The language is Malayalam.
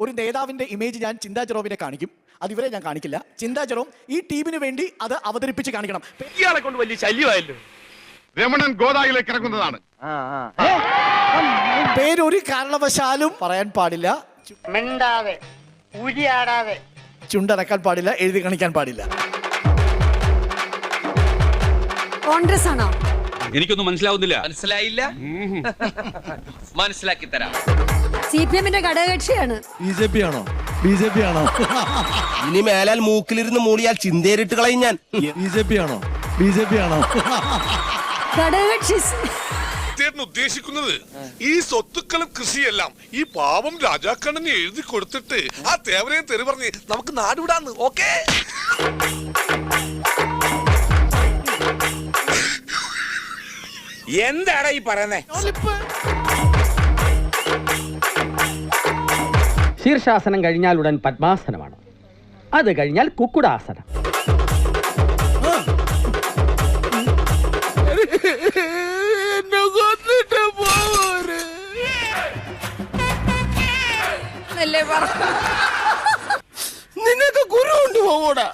ഒരു നേതാവിന്റെ ഇമേജ് ഞാൻ ചിന്താ ജെറോമിനെ കാണിക്കും, അതിവരെ ഞാൻ കാണിക്കില്ല. ചിന്താ ജെറോം ഈ ടീമിന് വേണ്ടി അത് അവതരിപ്പിച്ച് കാണിക്കണം. ഇയാളെ കൊണ്ട് വലിയ ശല്യമായല്ലോ. രമണൻ ഗോദായിലേക്ക് ഇറങ്ങുന്നതാണ്. പേരൊരു കാരണവശാലും പറയാൻ പാടില്ല, മിണ്ടാതെ ഉരിയാടാതെ ചുണ്ടനക്കാൻ പാടില്ല, എഴുതി കാണിക്കാൻ പാടില്ല. കോൺഗ്രസ് ആണോ? എനിക്കൊന്നും മനസ്സിലാവുന്നില്ല. മനസ്സിലായില്ല? മനസ്സിലാക്കി തരാം. CPM-ന്റെ ഘടകകക്ഷിയാണ്. BJP ആണോ? ഇനി മേലാൽ മൂക്കിലിരുന്ന് മൂളിയാൽ ചിന്തേറിട്ട് കളയും ഞാൻ. BJP ആണോ? ഘടകകക്ഷി ഉദ്ദേശിക്കുന്നത് ഈ സ്വത്തുക്കളും കൃഷിയെല്ലാം ഈ പാവം രാജാക്കണ്ണന് എഴുതി കൊടുത്തിട്ട് ആ തേവരെയും തെറി പറഞ്ഞ് നമുക്ക് നാടുവിടാന്ന്. ഓക്കേ, എന്താടാ ഈ പറയുന്നേ? ശീർഷാസനം കഴിഞ്ഞാൽ ഉടൻ പദ്മാസനമാണ്. അത് കഴിഞ്ഞാൽ കുക്കുടാസനം. നിനക്ക് ഗുരു കൊണ്ട് പോകൂടാ.